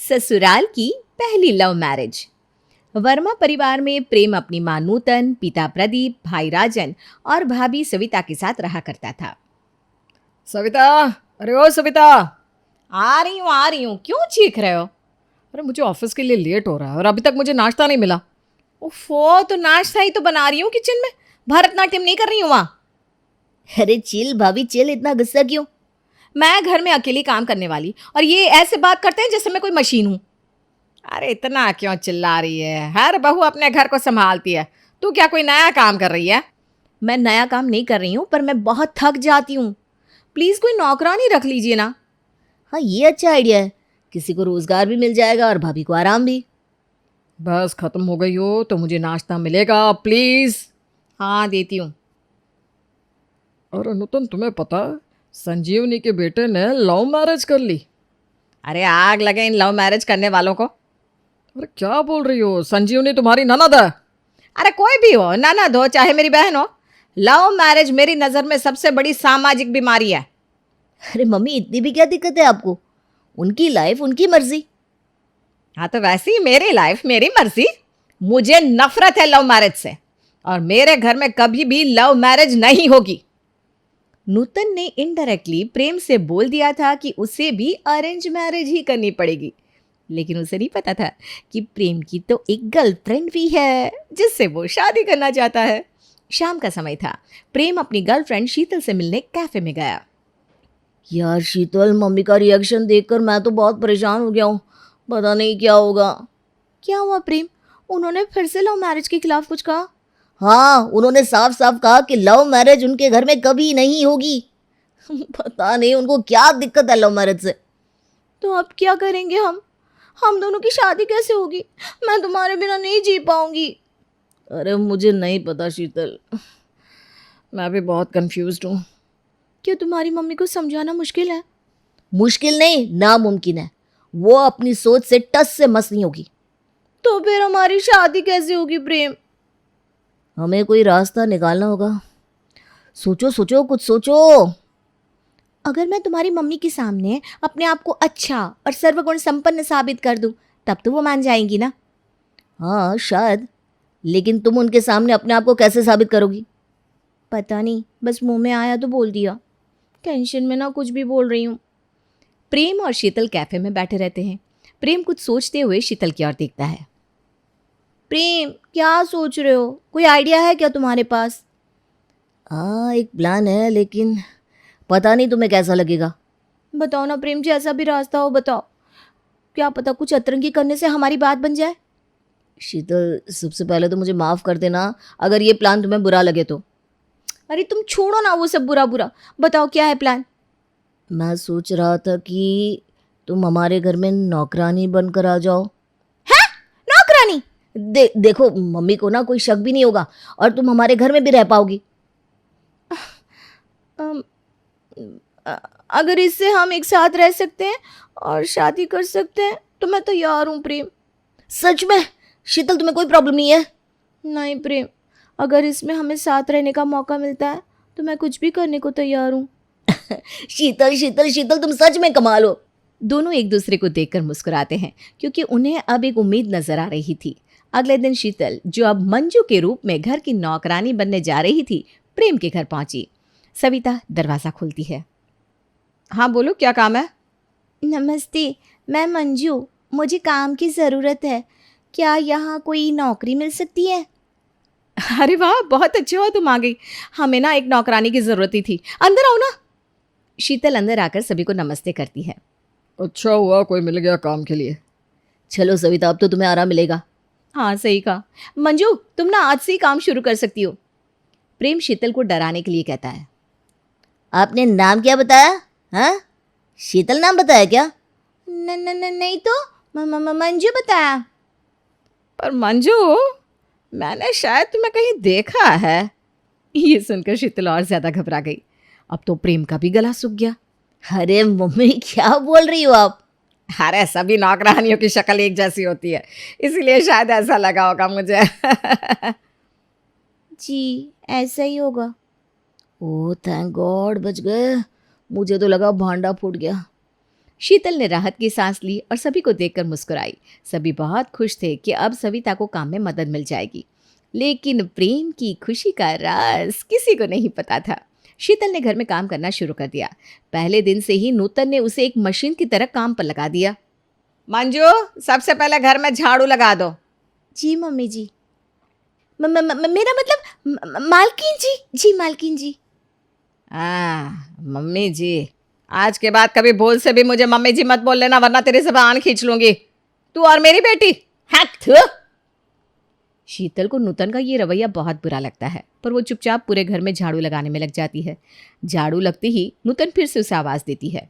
ससुराल की पहली लव मैरिज। वर्मा परिवार में प्रेम अपनी मां नूतन, पिता प्रदीप, भाई राजन और भाभी सविता के साथ रहा करता था। सविता, अरे ओ सविता। आ रही हूँ, क्यों चीख रहे हो? अरे मुझे ऑफिस के लिए लेट हो रहा है और अभी तक मुझे नाश्ता नहीं मिला। उफो, तो नाश्ता ही तो बना रही हूँ किचन में। भरतनाट्यम नहीं कर रही हूँ वहां। अरे चिल भाभी चिल, इतना गुस्सा क्यों? मैं घर में अकेली काम करने वाली और ये ऐसे बात करते हैं जैसे मैं कोई मशीन हूँ। अरे इतना क्यों चिल्ला रही है? हर बहू अपने घर को संभालती है, तू क्या कोई नया काम कर रही है? मैं नया काम नहीं कर रही हूँ, पर मैं बहुत थक जाती हूँ। प्लीज कोई नौकरानी रख लीजिए ना। हाँ, ये अच्छा आइडिया है। किसी को रोजगार भी मिल जाएगा और भाभी को आराम भी। बस खत्म हो गई हो तो मुझे नाश्ता मिलेगा प्लीज। हाँ, देती हूँ। और अनुतन, तुम्हें पता है संजीवनी के बेटे ने लव मैरिज कर ली। अरे आग लगे इन लव मैरिज करने वालों को। अरे क्या बोल रही हो? संजीवनी तुम्हारी ननद है। अरे कोई भी हो, ननद हो चाहे मेरी बहन हो, लव मैरिज मेरी नज़र में सबसे बड़ी सामाजिक बीमारी है। अरे मम्मी, इतनी भी क्या दिक्कत है आपको? उनकी लाइफ उनकी मर्जी। हाँ, तो वैसे ही मेरी लाइफ मेरी मर्जी। मुझे नफरत है लव मैरिज से और मेरे घर में कभी भी लव मैरिज नहीं होगी। नूतन ने इनडायरेक्टली प्रेम से बोल दिया था कि उसे भी अरेंज मैरिज ही करनी पड़ेगी, लेकिन उसे नहीं पता था कि प्रेम की तो एक गर्लफ्रेंड भी है जिससे वो शादी करना चाहता है। शाम का समय था। प्रेम अपनी गर्लफ्रेंड शीतल से मिलने कैफे में गया। यार शीतल, मम्मी का रिएक्शन देखकर मैं तो बहुत परेशान हो गया हूँ। पता नहीं क्या होगा। क्या हुआ प्रेम? उन्होंने फिर से लव मैरिज के खिलाफ कुछ कहा? हाँ, उन्होंने साफ साफ कहा कि लव मैरिज उनके घर में कभी नहीं होगी। पता नहीं उनको क्या दिक्कत है लव मैरिज से। तो अब क्या करेंगे हम दोनों की शादी कैसे होगी? मैं तुम्हारे बिना नहीं जी पाऊंगी। अरे मुझे नहीं पता शीतल, मैं भी बहुत कंफ्यूज्ड हूँ। क्या तुम्हारी मम्मी को समझाना मुश्किल है? मुश्किल नहीं, नामुमकिन है। वो अपनी सोच से टस से मस नहीं होगी। तो फिर हमारी शादी कैसे होगी प्रेम? हमें कोई रास्ता निकालना होगा। सोचो सोचो, कुछ सोचो। अगर मैं तुम्हारी मम्मी के सामने अपने आप को अच्छा और सर्वगुण संपन्न साबित कर दूं, तब तो वो मान जाएंगी ना? हाँ शायद, लेकिन तुम उनके सामने अपने आप को कैसे साबित करोगी? पता नहीं, बस मुंह में आया तो बोल दिया। टेंशन में ना कुछ भी बोल रही हूँ। प्रेम और शीतल कैफे में बैठे रहते हैं। प्रेम कुछ सोचते हुए शीतल की ओर देखता है। प्रेम, क्या सोच रहे हो? कोई आइडिया है क्या तुम्हारे पास? हाँ, एक प्लान है, लेकिन पता नहीं तुम्हें कैसा लगेगा। बताओ ना प्रेम जी, ऐसा भी रास्ता हो बताओ। क्या पता कुछ अतरंगी करने से हमारी बात बन जाए। शीतल, सबसे पहले तो मुझे माफ़ कर देना अगर ये प्लान तुम्हें बुरा लगे तो। अरे तुम छोड़ो ना वो सब बुरा बुरा, बताओ क्या है प्लान? मैं सोच रहा था कि तुम हमारे घर में नौकरानी बनकर आ जाओ। है? नौकरानी? देखो, मम्मी को ना कोई शक भी नहीं होगा और तुम हमारे घर में भी रह पाओगी। अम, अ- अगर इससे हम एक साथ रह सकते हैं और शादी कर सकते हैं तो मैं तैयार हूँ प्रेम। सच में? शीतल, तुम्हें कोई प्रॉब्लम नहीं है? नहीं प्रेम, अगर इसमें हमें साथ रहने का मौका मिलता है तो मैं कुछ भी करने को तैयार हूँ। शीतल शीतल शीतल, तुम सच में कमाल हो। दोनों एक दूसरे को देखकर मुस्कुराते हैं क्योंकि उन्हें अब एक उम्मीद नजर आ रही थी। अगले दिन शीतल, जो अब मंजू के रूप में घर की नौकरानी बनने जा रही थी, प्रेम के घर पहुंची। सविता दरवाजा खोलती है। हाँ बोलो, क्या काम है? नमस्ते, मैं मंजू। मुझे काम की ज़रूरत है। क्या यहाँ कोई नौकरी मिल सकती है? अरे वाह, बहुत अच्छे हो तुम आ गई। हमें ना एक नौकरानी की ज़रूरत ही थी। अंदर आओ ना। शीतल अंदर आकर सभी को नमस्ते करती है। अच्छा हुआ कोई मिल गया काम के लिए। चलो सविता, अब तो तुम्हें आराम मिलेगा। हाँ सही कहा। मंजू, तुम ना आज से ही काम शुरू कर सकती हो। प्रेम शीतल को डराने के लिए कहता है। आपने नाम क्या बताया? हाँ, शीतल नाम बताया क्या? नहीं तो मंजू बताया। पर मंजू, मैंने शायद तुम्हें कहीं देखा है। ये सुनकर शीतल और ज्यादा घबरा गई। अब तो प्रेम का भी गला सूख गया। अरे मम्मी, क्या बोल रही हो आप? अरे सभी नौकरानियों की शक्ल एक जैसी होती है, इसलिए शायद ऐसा लगा होगा मुझे। जी, ऐसा ही होगा। ओह थैंक गॉड, बच गए। मुझे तो लगा भांडा फूट गया। शीतल ने राहत की सांस ली और सभी को देखकर मुस्कुराई। सभी बहुत खुश थे कि अब सविता को काम में मदद मिल जाएगी, लेकिन प्रेम की खुशी का राज किसी को नहीं पता था। शीतल ने घर में काम करना शुरू कर दिया। पहले दिन से ही नूतन ने उसे एक मशीन की तरह काम पर लगा दिया। मंजू, सबसे पहले घर में झाड़ू लगा दो। जी मम्मी जी। मेरा मतलब मालकिन जी। जी मालकिन जी। मम्मी जी, आज के बाद कभी भूल से भी मुझे मम्मी जी मत बोल लेना, वरना तेरे से बान खींच लूंगी। तू और मेरी बेटी। हैक थू। शीतल को नूतन का ये रवैया बहुत बुरा लगता है, पर वो चुपचाप पूरे घर में झाड़ू लगाने में लग जाती है। झाड़ू लगते ही नूतन फिर से उसे आवाज देती है।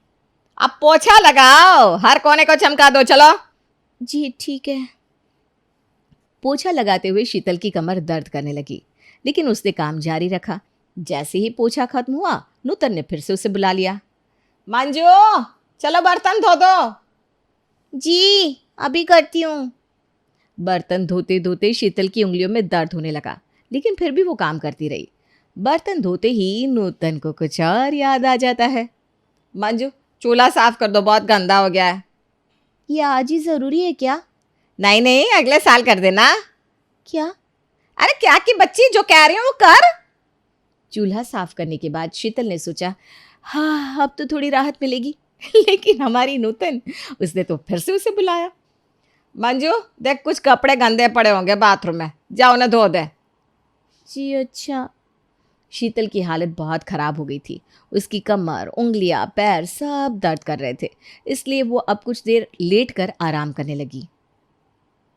अब पोछा लगाओ, हर कोने को चमका दो, चलो। जी ठीक है। पोछा लगाते हुए शीतल की कमर दर्द करने लगी, लेकिन उसने काम जारी रखा। जैसे ही पोछा खत्म हुआ, नूतन ने फिर से उसे बुला लिया। मंजू, चलो बर्तन धो दो। जी अभी करती हूँ। बर्तन धोते धोते शीतल की उंगलियों में दर्द होने लगा, लेकिन फिर भी वो काम करती रही। बर्तन धोते ही नूतन को कुछ और याद आ जाता है। मंजू, चूल्हा साफ कर दो, बहुत गंदा हो गया है। ये आज ही ज़रूरी है क्या? नहीं नहीं, अगले साल कर देना। क्या? अरे क्या की बच्ची, जो कह रही हूँ वो कर। चूल्हा साफ करने के बाद शीतल ने सोचा, हाँ अब तो थोड़ी राहत मिलेगी। लेकिन हमारी नूतन, उसने तो फिर से उसे बुलाया। मंजू देख, कुछ कपड़े गंदे पड़े होंगे बाथरूम में, जाओ उन्हें धो दे। जी अच्छा। शीतल की हालत बहुत खराब हो गई थी। उसकी कमर, उंगलियां, पैर सब दर्द कर रहे थे, इसलिए वो अब कुछ देर लेट कर आराम करने लगी।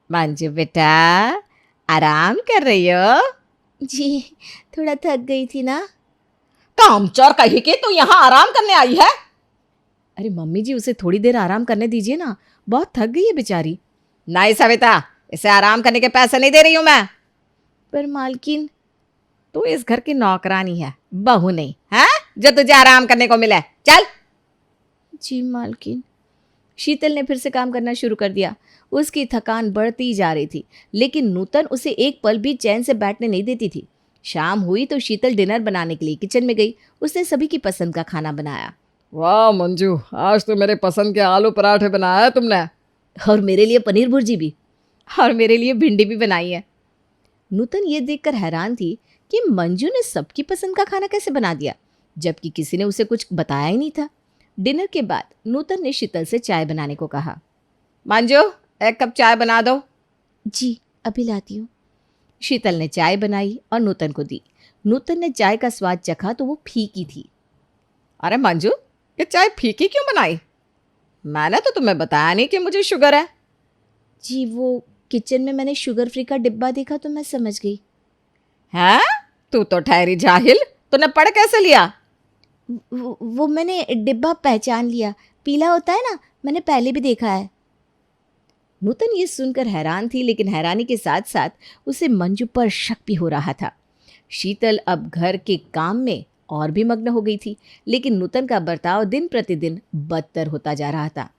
मंजू बेटा, आराम कर रही हो? जी थोड़ा थक गई थी ना। कामचोर कही कि तू यहाँ आराम करने आई है। अरे मम्मी जी, उसे थोड़ी देर आराम करने दीजिए ना, बहुत थक गई है बेचारी। नहीं सविता, इसे आराम करने के पैसे नहीं दे रही हूँ मैं। पर मालकिन। तू इस घर की नौकरानी है, बहू नहीं है जो तुझे आराम करने को मिले। चल। जी मालकिन। शीतल ने फिर से काम करना शुरू कर दिया। उसकी थकान बढ़ती जा रही थी, लेकिन नूतन उसे एक पल भी चैन से बैठने नहीं देती थी। शाम हुई तो शीतल डिनर बनाने के लिए किचन में गई। उसने सभी की पसंद का खाना बनाया। वाह मंजू, आज तो मेरे पसंद के आलू पराठे बनाया है तुमने। और मेरे लिए पनीर भुर्जी भी, और मेरे लिए भिंडी भी बनाई है। नूतन ये देखकर हैरान थी कि मंजू ने सबकी पसंद का खाना कैसे बना दिया, जबकि किसी ने उसे कुछ बताया ही नहीं था। डिनर के बाद नूतन ने शीतल से चाय बनाने को कहा। मंजू, एक कप चाय बना दो। जी अभी लाती हूँ। शीतल ने चाय बनाई और नूतन को दी। नूतन ने चाय का स्वाद चखा तो वो फीकी थी। अरे मंजू, ये चाय फीकी क्यों बनाई? मैंने तो तुम्हें बताया नहीं कि मुझे शुगर है। जी वो किचन में मैंने शुगर फ्री का डिब्बा देखा तो मैं समझ गई। हैं? तू तो ठहरी जाहिल, तूने पढ़ कैसे लिया? वो मैंने डिब्बा पहचान लिया, पीला होता है ना, मैंने पहले भी देखा है। नूतन ये सुनकर हैरान थी, लेकिन हैरानी के साथ साथ उसे मंजू पर शक भी हो रहा था। शीतल अब घर के काम में और भी मग्न हो गई थी, लेकिन नूतन का बर्ताव दिन प्रतिदिन बदतर होता जा रहा था।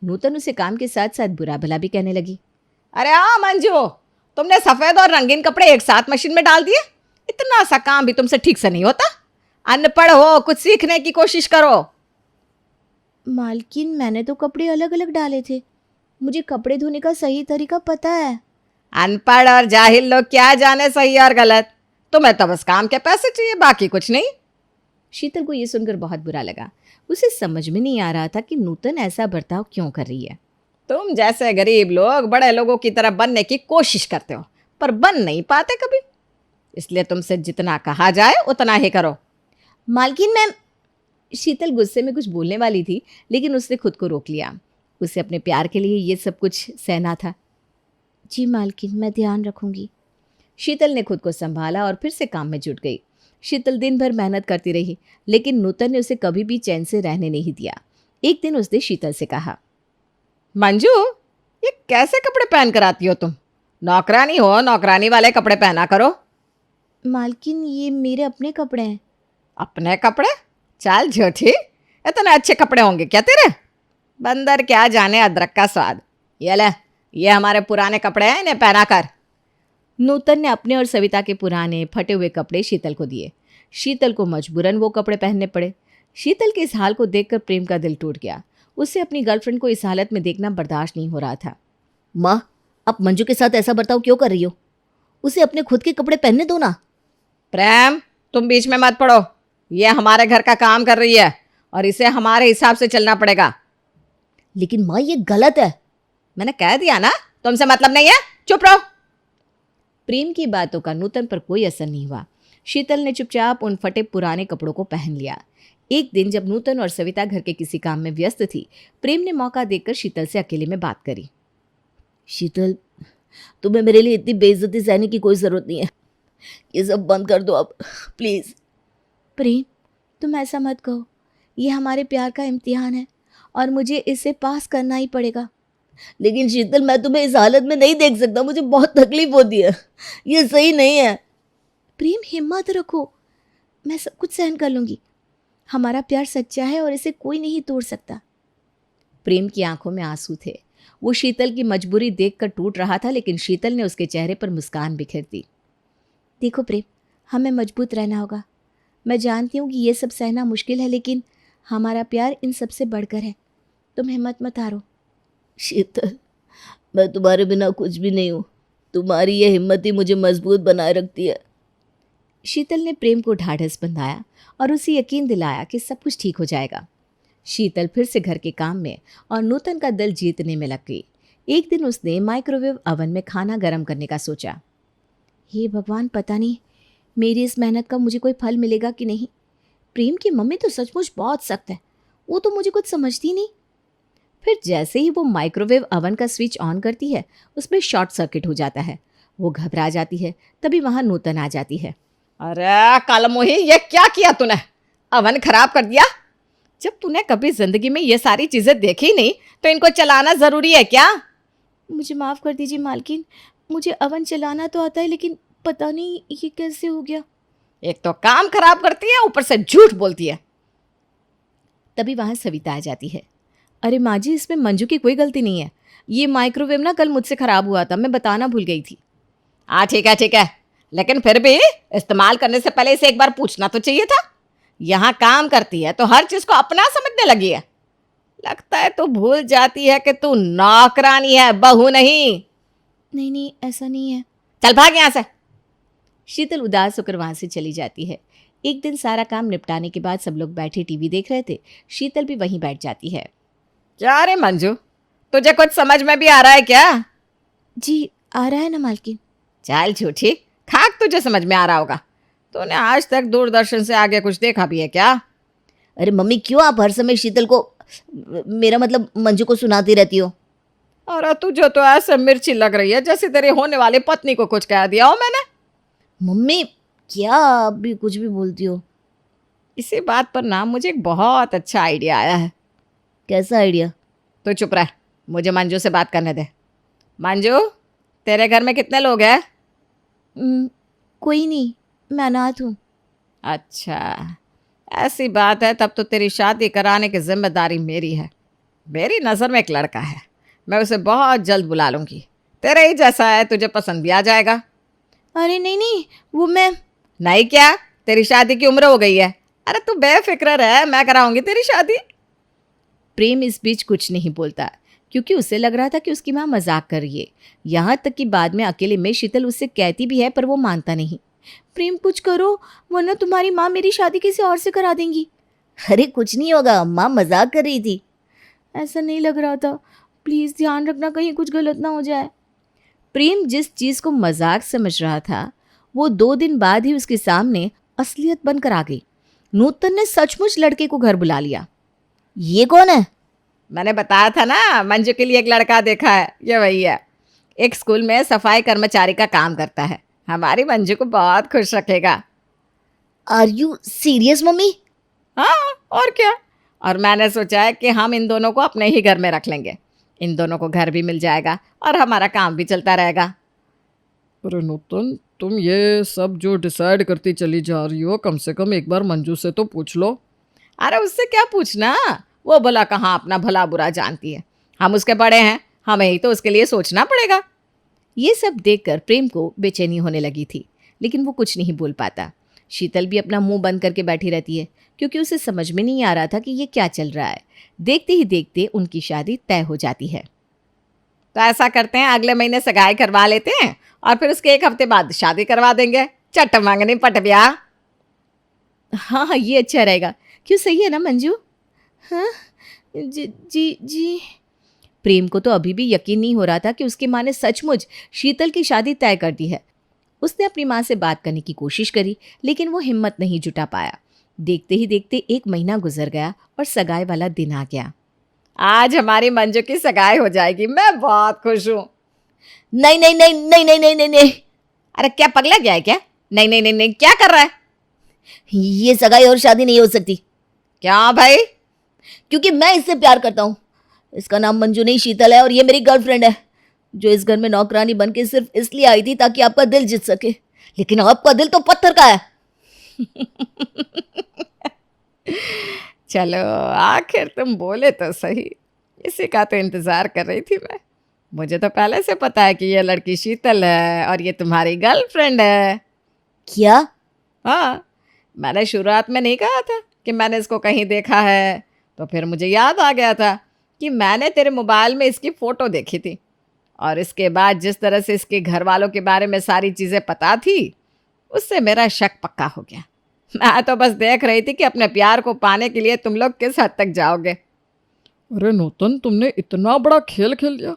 नूतन उसे काम के साथ साथ बुरा भला भी कहने लगी। अरे मंजू, तुमने सफेद और रंगीन कपड़े एक साथ मशीन में डाल दिए। इतना सा काम भी तुमसे ठीक से नहीं होता। अनपढ़ हो, कुछ सीखने की कोशिश करो। मालकिन मैंने तो कपड़े अलग अलग डाले थे, मुझे कपड़े धोने का सही तरीका पता है। अनपढ़ और जाहिल लोग क्या जाने सही और गलत। तुम्हें तो बस काम के पैसे चाहिए, बाकी कुछ नहीं। शीतल को यह सुनकर बहुत बुरा लगा। उसे समझ में नहीं आ रहा था कि नूतन ऐसा बर्ताव क्यों कर रही है। तुम जैसे गरीब लोग बड़े लोगों की तरह बनने की कोशिश करते हो, पर बन नहीं पाते कभी। इसलिए तुमसे जितना कहा जाए उतना ही करो। मालकिन मैं। शीतल गुस्से में कुछ बोलने वाली थी, लेकिन उसने खुद को रोक लिया। उसे अपने प्यार के लिए ये सब कुछ सहना था। जी मालकिन, मैं ध्यान रखूंगी। शीतल ने खुद को संभाला और फिर से काम में जुट गई। शीतल दिन भर मेहनत करती रही, लेकिन नूतन ने उसे कभी भी चैन से रहने नहीं दिया। एक दिन उसने शीतल से कहा, मंजू, ये कैसे कपड़े पहन कर आती हो तुम? नौकरानी हो, नौकरानी वाले कपड़े पहना करो। मालकिन ये मेरे अपने कपड़े हैं। अपने कपड़े? चल झूठी, इतने अच्छे कपड़े होंगे क्या तेरे? बंदर क्या जाने अदरक का स्वाद। ये ले, ये हमारे पुराने कपड़े हैं, इन्हें पहना कर। नूतन ने अपने और सविता के पुराने फटे हुए कपड़े शीतल को दिए। शीतल को मजबूरन वो कपड़े पहनने पड़े। शीतल के इस हाल को देखकर प्रेम का दिल टूट गया। उसे अपनी गर्लफ्रेंड को इस हालत में देखना बर्दाश्त नहीं हो रहा था। माँ, आप मंजू के साथ ऐसा बर्ताव क्यों कर रही हो? उसे अपने खुद के कपड़े पहनने दो ना। प्रेम, तुम बीच में मत पड़ो। ये हमारे घर का काम कर रही है और इसे हमारे हिसाब से चलना पड़ेगा। लेकिन माँ, ये गलत है। मैंने कह दिया ना, तुमसे मतलब नहीं है, चुप रहो। प्रेम की बातों का नूतन पर कोई असर नहीं हुआ। शीतल ने चुपचाप उन फटे पुराने कपड़ों को पहन लिया। एक दिन जब नूतन और सविता घर के किसी काम में व्यस्त थी, प्रेम ने मौका देखकर शीतल से अकेले में बात करी। शीतल, तुम्हें मेरे लिए इतनी बेइज्जती सहने की कोई ज़रूरत नहीं है। ये सब बंद कर दो अब, प्लीज़। प्रेम, तुम ऐसा मत कहो। ये हमारे प्यार का इम्तिहान है और मुझे इसे पास करना ही पड़ेगा। लेकिन शीतल, मैं तुम्हें इस हालत में नहीं देख सकता। मुझे बहुत तकलीफ होती है। ये सही नहीं है। प्रेम, हिम्मत रखो, मैं सब कुछ सहन कर लूंगी। हमारा प्यार सच्चा है और इसे कोई नहीं तोड़ सकता। प्रेम की आंखों में आंसू थे। वो शीतल की मजबूरी देखकर टूट रहा था, लेकिन शीतल ने उसके चेहरे पर मुस्कान बिखेर दी। देखो प्रेम, हमें मजबूत रहना होगा। मैं जानती हूँ कि ये सब सहना मुश्किल है, लेकिन हमारा प्यार इन सब से बढ़कर है। तुम हिम्मत मत हारो। शीतल, मैं तुम्हारे बिना कुछ भी नहीं हूँ। तुम्हारी ये हिम्मत ही मुझे मजबूत बनाए रखती है। शीतल ने प्रेम को ढाढ़स बंधाया और उसे यकीन दिलाया कि सब कुछ ठीक हो जाएगा। शीतल फिर से घर के काम में और नूतन का दिल जीतने में लग गई। एक दिन उसने माइक्रोवेव ओवन में खाना गर्म करने का सोचा। हे भगवान, पता नहीं मेरी इस मेहनत का मुझे कोई फल मिलेगा कि नहीं। प्रेम की मम्मी तो सचमुच बहुत सख्त है, वो तो मुझे कुछ समझती नहीं। फिर जैसे ही वो माइक्रोवेव ओवन का स्विच ऑन करती है, उसमें शॉर्ट सर्किट हो जाता है। वो घबरा जाती है। तभी वहाँ नूतन आ जाती है। अरे कालमोही, ये क्या किया तूने? ओवन खराब कर दिया। जब तूने कभी जिंदगी में ये सारी चीजें देखी नहीं तो इनको चलाना जरूरी है क्या? मुझे माफ़ कर दीजिए मालकिन, मुझे ओवन चलाना तो आता है, लेकिन पता नहीं ये कैसे हो गया। एक तो काम खराब करती है, ऊपर से झूठ बोलती है। तभी वहाँ सविता आ जाती है। अरे माँ जी, इसमें मंजू की कोई गलती नहीं है। ये माइक्रोवेव ना कल मुझसे ख़राब हुआ था, मैं बताना भूल गई थी। हाँ ठीक है, लेकिन फिर भी इस्तेमाल करने से पहले इसे एक बार पूछना तो चाहिए था। यहाँ काम करती है तो हर चीज को अपना समझने लगी है। लगता है तू भूल जाती है कि तू नौकरानी है, बहू नहीं। नहीं, ऐसा नहीं है। चल भाग यहाँ से। शीतल उदास होकर वहाँ से चली जाती है। एक दिन सारा काम निपटाने के बाद सब लोग बैठे टीवी देख रहे थे। शीतल भी वहीं बैठ जाती है। क्या रे मंजू, तुझे कुछ समझ में भी आ रहा है क्या? जी, आ रहा है ना मालकिन। चल झूठी, खाक तुझे समझ में आ रहा होगा। तूने आज तक दूरदर्शन से आगे कुछ देखा भी है क्या? अरे मम्मी, क्यों आप हर समय शीतल को, मेरा मतलब मंजू को सुनाती रहती हो? और तुझे तो ऐसे मिर्ची लग रही है जैसे तेरी होने वाली पत्नी को कुछ कह दिया हो मैंने। मम्मी, क्या आप भी कुछ भी बोलती हो? इसी बात पर ना मुझे एक बहुत अच्छा आइडिया आया है। कैसा आइडिया? तो चुप रह, मुझे मंजू से बात करने दे। मंजू, तेरे घर में कितने लोग हैं? कोई नहीं, मैं अनाथ हूँ। अच्छा, ऐसी बात है, तब तो तेरी शादी कराने की जिम्मेदारी मेरी है। मेरी नज़र में एक लड़का है, मैं उसे बहुत जल्द बुला लूँगी। तेरे ही जैसा है, तुझे पसंद भी आ जाएगा। अरे नहीं, वो मैं। नहीं क्या? तेरी शादी की उम्र हो गई है। अरे तू बेफिक्र रह, मैं कराऊंगी तेरी शादी। प्रेम इस बीच कुछ नहीं बोलता, क्योंकि उसे लग रहा था कि उसकी माँ मजाक कर रही है। यहाँ तक कि बाद में अकेले में शीतल उससे कहती भी है, पर वो मानता नहीं। प्रेम, कुछ करो, वरना तुम्हारी माँ मेरी शादी किसी और से करा देंगी। अरे कुछ नहीं होगा, माँ मजाक कर रही थी। ऐसा नहीं लग रहा था, प्लीज़ ध्यान रखना कहीं कुछ गलत ना हो जाए। प्रेम जिस चीज़ को मजाक समझ रहा था, वो 2 दिन बाद ही उसके सामने असलियत बनकर आ गई। नूतन ने सचमुच लड़के को घर बुला लिया। ये कौन है? मैंने बताया था ना, मंजू के लिए एक लड़का देखा है, ये वही है। एक स्कूल में सफाई कर्मचारी का काम करता है। हमारी मंजू को बहुत खुश रखेगा। Are you serious mummy? हाँ, और क्या। और मैंने सोचा है कि हम इन दोनों को अपने ही घर में रख लेंगे। इन दोनों को घर भी मिल जाएगा और हमारा काम भी चलता रहेगा। अरे नूतन, तुम ये सब जो डिसाइड करती चली जा रही हो, कम से कम एक बार मंजू से तो पूछ लो। अरे उससे क्या पूछना, वो भला कहाँ अपना भला बुरा जानती है। हम उसके बड़े हैं, हमें ही तो उसके लिए सोचना पड़ेगा। ये सब देखकर प्रेम को बेचैनी होने लगी थी, लेकिन वो कुछ नहीं बोल पाता। शीतल भी अपना मुंह बंद करके बैठी रहती है क्योंकि उसे समझ में नहीं आ रहा था कि ये क्या चल रहा है। देखते ही देखते उनकी शादी तय हो जाती है। तो ऐसा करते हैं, अगले महीने सगाई करवा लेते हैं और फिर उसके 1 हफ्ते बाद शादी करवा देंगे। चट मांगनी पट ब्याह। हाँ हाँ, ये अच्छा रहेगा। क्यों, सही है ना मंजू? हाँ जी जी जी। प्रेम को तो अभी भी यकीन नहीं हो रहा था कि उसकी माँ ने सचमुच शीतल की शादी तय कर दी है। उसने अपनी माँ से बात करने की कोशिश करी लेकिन वो हिम्मत नहीं जुटा पाया। देखते ही देखते 1 महीना गुजर गया और सगाई वाला दिन आ गया। आज हमारी मंजू की सगाई हो जाएगी, मैं बहुत खुश हूँ। नहीं नहीं नहीं नहीं नहीं नहीं नहीं नहीं, अरे क्या पगला गया है क्या? नहीं नहीं नहीं नहीं, क्या कर रहा है? ये सगाई और शादी नहीं हो सकती। क्या भाई? क्योंकि मैं इससे प्यार करता हूँ। इसका नाम मंजू नहीं शीतल है और ये मेरी गर्लफ्रेंड है, जो इस घर में नौकरानी बन के सिर्फ इसलिए आई थी ताकि आपका दिल जीत सके। लेकिन आपका दिल तो पत्थर का है। चलो, आखिर तुम बोले तो सही। इसी का तो इंतजार कर रही थी मैं। मुझे तो पहले से पता है कि ये लड़की शीतल है और ये तुम्हारी गर्लफ्रेंड है। क्या? हाँ, मैंने शुरुआत में नहीं कहा था कि मैंने इसको कहीं देखा है? तो फिर मुझे याद आ गया था कि मैंने तेरे मोबाइल में इसकी फ़ोटो देखी थी और इसके बाद जिस तरह से इसके घर वालों के बारे में सारी चीज़ें पता थी, उससे मेरा शक पक्का हो गया। मैं तो बस देख रही थी कि अपने प्यार को पाने के लिए तुम लोग किस हद तक जाओगे। अरे नूतन, तुमने इतना बड़ा खेल खेल लिया,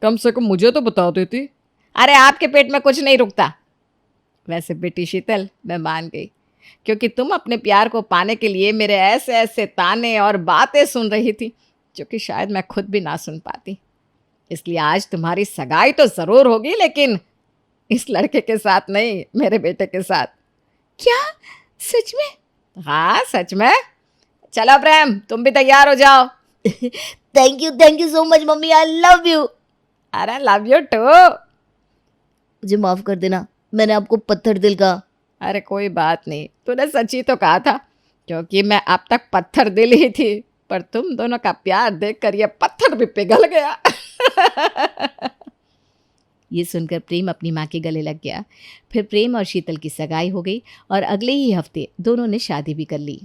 कम से कम मुझे तो बता देती। अरे आपके पेट में कुछ नहीं रुकता। वैसे बेटी शीतल, मैं मान गई, क्योंकि तुम अपने प्यार को पाने के लिए मेरे ऐसे ऐसे ताने और बातें सुन रही थी जो कि शायद मैं खुद भी ना सुन पाती। इसलिए आज तुम्हारी सगाई तो ज़रूर होगी, लेकिन इस लड़के के साथ नहीं, मेरे बेटे के साथ। क्या, सच में? हाँ, सच में। चलो प्रेम, तुम भी तैयार हो जाओ। Thank you so much mummy, I love you. अरे लव यू टू। मुझे माफ कर देना, मैंने आपको पत्थर दिल कहा। अरे कोई बात नहीं, तूने सच ही तो कहा था, क्योंकि मैं अब तक पत्थर दिल ही थी, पर तुम दोनों का प्यार देखकर ये पत्थर भी पिघल गया। ये सुनकर प्रेम अपनी माँ के गले लग गया। फिर प्रेम और शीतल की सगाई हो गई और अगले ही हफ्ते दोनों ने शादी भी कर ली।